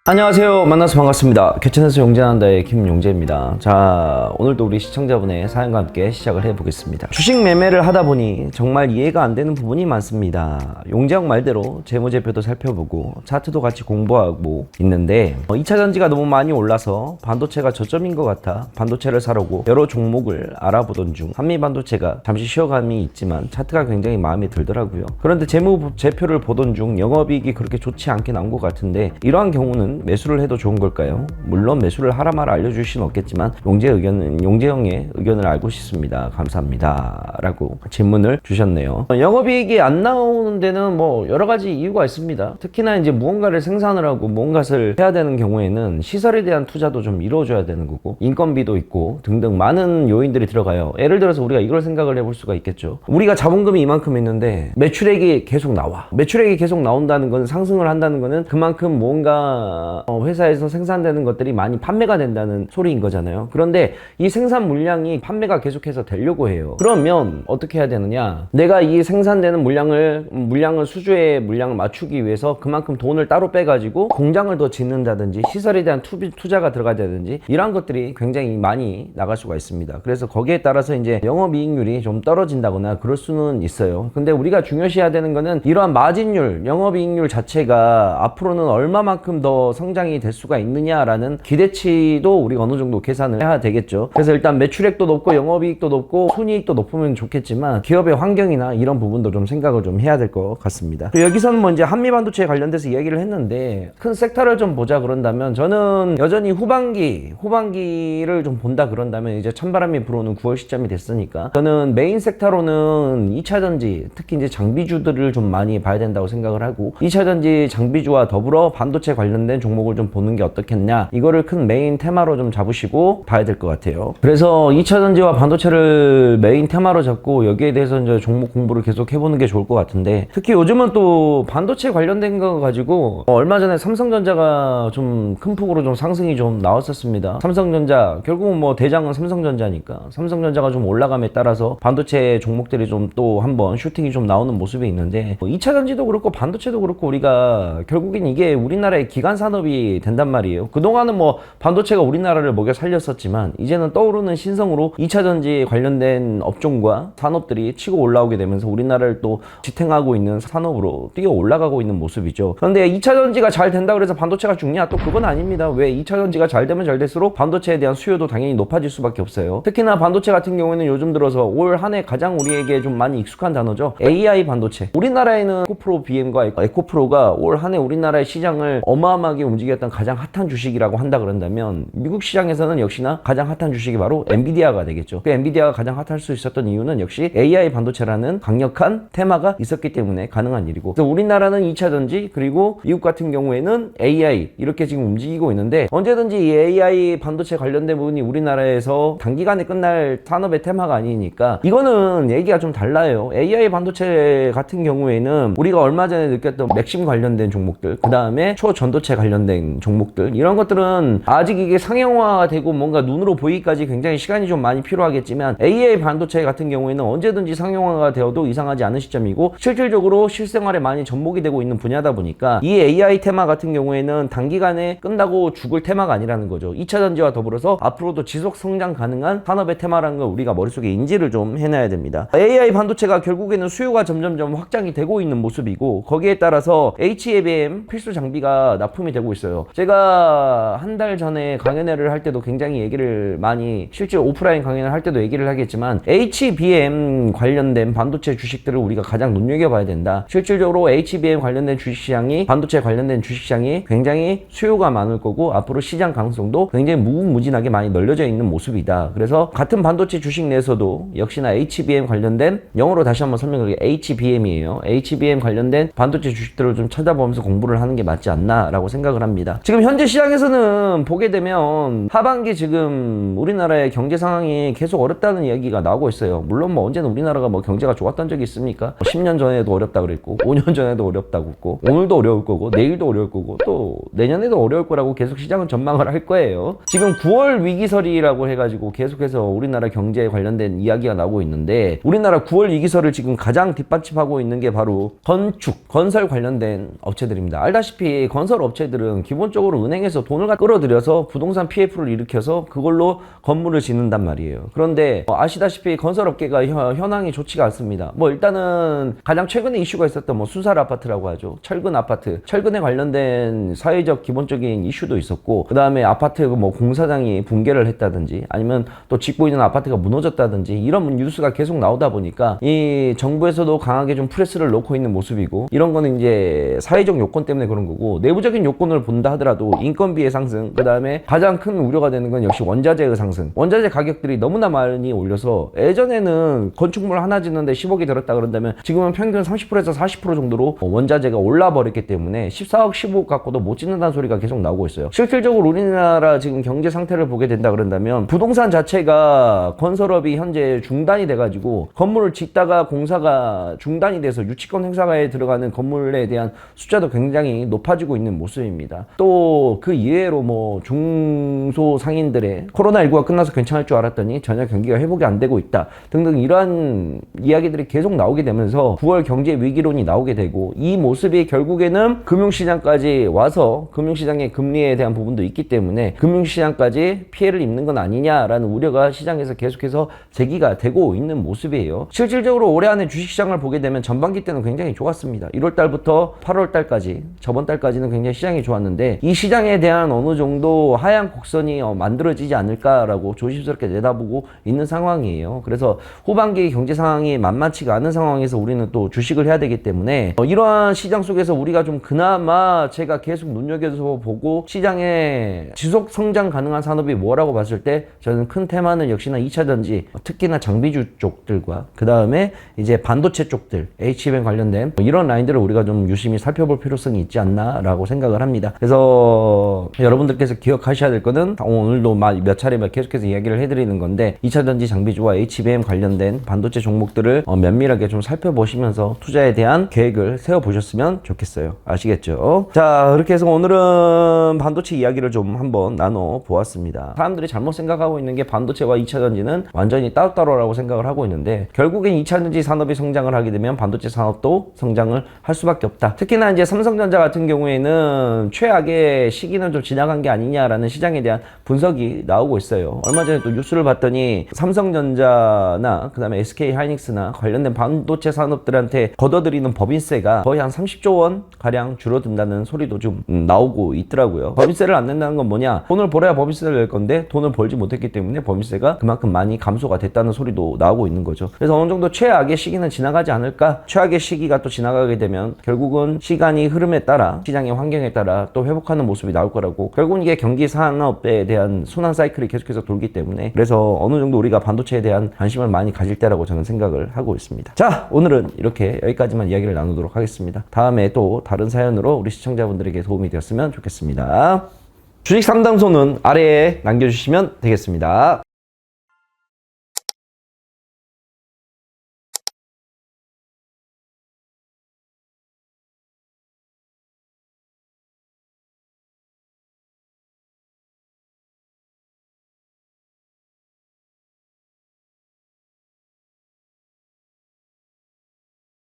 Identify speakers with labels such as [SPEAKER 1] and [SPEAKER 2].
[SPEAKER 1] 안녕하세요. 만나서 반갑습니다. 개천에서 용재한다의 김용재입니다. 자, 오늘도 우리 시청자분의 사연과 함께 시작을 해보겠습니다. 주식 매매를 하다 보니 정말 이해가 안 되는 부분이 많습니다. 용재형 말대로 재무제표도 살펴보고 차트도 같이 공부하고 있는데 2차전지가 너무 많이 올라서 반도체가 저점인 것 같아 반도체를 사려고 여러 종목을 알아보던 중 한미반도체가 잠시 쉬어감이 있지만 차트가 굉장히 마음에 들더라고요. 그런데 재무제표를 보던 중 영업이익이 그렇게 좋지 않게 나온 것 같은데 이러한 경우는 매수를 해도 좋은 걸까요? 물론 매수를 하라 마라 알려줄 수는 없겠지만 용재형의 의견을 알고 싶습니다. 감사합니다. 라고 질문을 주셨네요. 영업이익이 안 나오는 데는 뭐 여러 가지 이유가 있습니다. 특히나 이제 무언가를 생산을 하고 무언가를 해야 되는 경우에는 시설에 대한 투자도 좀 이루어져야 되는 거고 인건비도 있고 등등 많은 요인들이 들어가요. 예를 들어서 우리가 이걸 생각을 해볼 수가 있겠죠. 우리가 자본금이 이만큼 있는데 매출액이 계속 나와. 매출액이 계속 나온다는 건 상승을 한다는 거는 그만큼 뭔가 회사에서 생산되는 것들이 많이 판매가 된다는 소리인 거잖아요. 그런데 이 생산 물량이 판매가 계속해서 되려고 해요. 그러면 어떻게 해야 되느냐? 내가 이 생산되는 물량을 수주의 물량을 맞추기 위해서 그만큼 돈을 따로 빼가지고 공장을 더 짓는다든지 시설에 대한 투자가 들어가야되든지 이런 것들이 굉장히 많이 나갈 수가 있습니다. 그래서 거기에 따라서 이제 영업이익률이 좀 떨어진다거나 그럴 수는 있어요. 근데 우리가 중요시해야 되는 거는 이러한 마진율, 영업이익률 자체가 앞으로는 얼마만큼 더 성장이 될 수가 있느냐라는 기대치도 우리가 어느 정도 계산을 해야 되겠죠. 그래서 일단 매출액도 높고 영업이익도 높고 순이익도 높으면 좋겠지만 기업의 환경이나 이런 부분도 좀 생각을 좀 해야 될 것 같습니다. 여기서는 뭐 이제 한미반도체에 관련돼서 이야기를 했는데 큰 섹터를 좀 보자 그런다면 저는 여전히 후반기를 좀 본다 그런다면 이제 찬바람이 불어오는 9월 시점이 됐으니까 저는 메인 섹터로는 2차전지 특히 이제 장비주들을 좀 많이 봐야 된다고 생각을 하고 2차전지 장비주와 더불어 반도체 관련된 종목을 좀 보는 게 어떻겠냐 이거를 큰 메인 테마로 좀 잡으시고 봐야 될 것 같아요. 그래서 2차전지와 반도체를 메인 테마로 잡고 여기에 대해서 이제 종목 공부를 계속 해보는 게 좋을 것 같은데 특히 요즘은 또 반도체 관련된 거 가지고 얼마 전에 삼성전자가 좀 큰 폭으로 좀 상승이 좀 나왔었습니다. 삼성전자 결국은 뭐 대장은 삼성전자니까 삼성전자가 좀 올라감에 따라서 반도체 종목들이 좀 또 한번 슈팅이 좀 나오는 모습이 있는데 2차전지도 그렇고 반도체도 그렇고 우리가 결국엔 이게 우리나라의 기간 산업이 된단 말이에요. 그동안은 뭐 반도체가 우리나라를 먹여 살렸었지만 이제는 떠오르는 신성으로 2차전지 관련된 업종과 산업들이 치고 올라오게 되면서 우리나라를 또 지탱하고 있는 산업으로 뛰어 올라가고 있는 모습이죠. 그런데 2차전지가 잘 된다 그래서 반도체가 죽냐? 또 그건 아닙니다. 왜 2차전지가 잘 되면 잘 될수록 반도체에 대한 수요도 당연히 높아질 수밖에 없어요. 특히나 반도체 같은 경우에는 요즘 들어서 올 한 해 가장 우리에게 좀 많이 익숙한 단어죠. AI 반도체. 우리나라에는 에코프로 BM과 에코프로가 올 한 해 우리나라의 시장을 어마어마하게 움직였던 가장 핫한 주식이라고 한다 그런다면 미국 시장에서는 역시나 가장 핫한 주식이 바로 엔비디아가 되겠죠. 그 엔비디아가 가장 핫할 수 있었던 이유는 역시 AI 반도체라는 강력한 테마가 있었기 때문에 가능한 일이고 그래서 우리나라는 2차전지 그리고 미국 같은 경우에는 AI 이렇게 지금 움직이고 있는데 언제든지 이 AI 반도체 관련된 부분이 우리나라에서 단기간에 끝날 산업의 테마가 아니니까 이거는 얘기가 좀 달라요. AI 반도체 같은 경우에는 우리가 얼마 전에 느꼈던 맥심 관련된 종목들 그 다음에 초전도체 관련된 종목들 이런 것들은 아직 이게 상용화되고 뭔가 눈으로 보이기까지 굉장히 시간이 좀 많이 필요하겠지만 AI 반도체 같은 경우에는 언제든지 상용화가 되어도 이상하지 않은 시점이고 실질적으로 실생활에 많이 접목이 되고 있는 분야다 보니까 이 AI 테마 같은 경우에는 단기간에 끝나고 죽을 테마가 아니라는 거죠. 2차전지와 더불어서 앞으로도 지속 성장 가능한 산업의 테마라는 걸 우리가 머릿속에 인지를 좀 해놔야 됩니다. AI 반도체가 결국에는 수요가 점점점 확장이 되고 있는 모습이고 거기에 따라서 HBM 필수 장비가 납품이 되고 있어요. 제가 한 달 전에 강연회를 할 때도 굉장히 얘기를 많이 실제 오프라인 강연을 할 때도 얘기를 하겠지만 HBM 관련된 반도체 주식들을 우리가 가장 눈여겨봐야 된다. 실질적으로 HBM 관련된 주식시장이 반도체 관련된 주식시장이 굉장히 수요가 많을 거고 앞으로 시장 가능성도 굉장히 무궁무진하게 많이 널려져 있는 모습이다. 그래서 같은 반도체 주식 내에서도 역시나 HBM 관련된 영어로 다시 한번 설명드릴게요. HBM이에요. HBM 관련된 반도체 주식들을 좀 찾아보면서 공부를 하는 게 맞지 않나 라고 생각을 합니다. 지금 현재 시장에서는 보게 되면 하반기 지금 우리나라의 경제 상황이 계속 어렵다는 이야기가 나오고 있어요. 물론 뭐 언제는 우리나라가 뭐 경제가 좋았던 적이 있습니까? 10년 전에도 어렵다 그랬고 5년 전에도 어렵다고 했고 오늘도 어려울 거고 내일도 어려울 거고 또 내년에도 어려울 거라고 계속 시장은 전망을 할 거예요. 지금 9월 위기설이라고 해가지고 계속해서 우리나라 경제에 관련된 이야기가 나오고 있는데 우리나라 9월 위기설을 지금 가장 뒷받침하고 있는 게 바로 건축, 건설 관련된 업체들입니다. 알다시피 건설 업체들 사람들은 기본적으로 은행에서 돈을 끌어들여서 부동산 PF를 일으켜서 그걸로 건물을 짓는단 말이에요. 그런데 아시다시피 건설업계가 현황이 좋지가 않습니다. 뭐 일단은 가장 최근에 이슈가 있었던 뭐 순살 아파트라고 하죠. 철근 아파트, 철근에 관련된 사회적 기본적인 이슈도 있었고, 그 다음에 아파트 뭐 공사장이 붕괴를 했다든지 아니면 또 짓고 있는 아파트가 무너졌다든지 이런 뉴스가 계속 나오다 보니까 이 정부에서도 강하게 좀 프레스를 놓고 있는 모습이고, 이런 거는 이제 사회적 요건 때문에 그런 거고, 내부적인 요건을 본다 하더라도 인건비의 상승, 그 다음에 가장 큰 우려가 되는 건 역시 원자재의 상승. 원자재 가격들이 너무나 많이 올려서 예전에는 건축물 하나 짓는데 10억이 들었다 그런다면 지금은 평균 30%에서 40% 정도로 원자재가 올라 버렸기 때문에 14억 15억 갖고도 못 짓는다는 소리가 계속 나오고 있어요. 실질적으로 우리나라 지금 경제 상태를 보게 된다 그런다면 부동산 자체가 건설업이 현재 중단이 돼가지고 건물을 짓다가 공사가 중단이 돼서 유치권 행사에 들어가는 건물에 대한 숫자도 굉장히 높아지고 있는 모습입니다. 또 그 이외로 뭐 중소상인들의 코로나19가 끝나서 괜찮을 줄 알았더니 전혀 경기가 회복이 안 되고 있다 등등 이러한 이야기들이 계속 나오게 되면서 9월 경제 위기론이 나오게 되고, 이 모습이 결국에는 금융시장까지 와서 금융시장의 금리에 대한 부분도 있기 때문에 금융시장까지 피해를 입는 건 아니냐라는 우려가 시장에서 계속해서 제기가 되고 있는 모습이에요. 실질적으로 올해 안에 주식시장을 보게 되면 전반기 때는 굉장히 좋았습니다. 1월 달부터 8월 달까지, 저번 달까지는 굉장히 시장이 좋았는데 이 시장에 대한 어느 정도 하향 곡선이 만들어지지 않을까라고 조심스럽게 내다보고 있는 상황이에요. 그래서 후반기 경제 상황이 만만치가 않은 상황에서 우리는 또 주식을 해야 되기 때문에 이러한 시장 속에서 우리가 좀 그나마 제가 계속 눈여겨서 보고 시장에 지속 성장 가능한 산업이 뭐라고 봤을 때 저는 큰 테마는 역시나 2차전지, 특히나 장비주 쪽들과 그 다음에 이제 반도체 쪽들, HBM 관련된 이런 라인들을 우리가 좀 유심히 살펴볼 필요성이 있지 않나라고 생각을 합니다. 그래서 여러분들께서 기억하셔야 될 거는 오늘도 몇 차례 계속해서 이야기를 해드리는 건데, 2차전지 장비주와 HBM 관련된 반도체 종목들을 면밀하게 좀 살펴보시면서 투자에 대한 계획을 세워보셨으면 좋겠어요. 아시겠죠? 자, 그렇게 해서 오늘은 반도체 이야기를 좀 한번 나눠보았습니다. 사람들이 잘못 생각하고 있는 게 반도체와 2차전지는 완전히 따로따로라고 생각을 하고 있는데, 결국엔 2차전지 산업이 성장을 하게 되면 반도체 산업도 성장을 할 수밖에 없다. 특히나 이제 삼성전자 같은 경우에는 최악의 시기는 좀 지나간 게 아니냐라는 시장에 대한 분석이 나오고 있어요. 얼마 전에 또 뉴스를 봤더니 삼성전자나 그 다음에 SK하이닉스나 관련된 반도체 산업들한테 걷어들이는 법인세가 거의 한 30조 원 가량 줄어든다는 소리도 좀 나오고 있더라고요. 법인세를 안 낸다는 건 뭐냐? 돈을 벌어야 법인세를 낼 건데 돈을 벌지 못했기 때문에 법인세가 그만큼 많이 감소가 됐다는 소리도 나오고 있는 거죠. 그래서 어느 정도 최악의 시기는 지나가지 않을까? 최악의 시기가 또 지나가게 되면 결국은 시간이 흐름에 따라, 시장의 환경에 따라 또 회복하는 모습이 나올 거라고, 결국은 이게 경기 산업에 대한 순환 사이클이 계속해서 돌기 때문에, 그래서 어느 정도 우리가 반도체에 대한 관심을 많이 가질 때라고 저는 생각을 하고 있습니다. 자, 오늘은 이렇게 여기까지만 이야기를 나누도록 하겠습니다. 다음에 또 다른 사연으로 우리 시청자분들에게 도움이 되었으면 좋겠습니다. 주식 상담소는 아래에 남겨주시면 되겠습니다.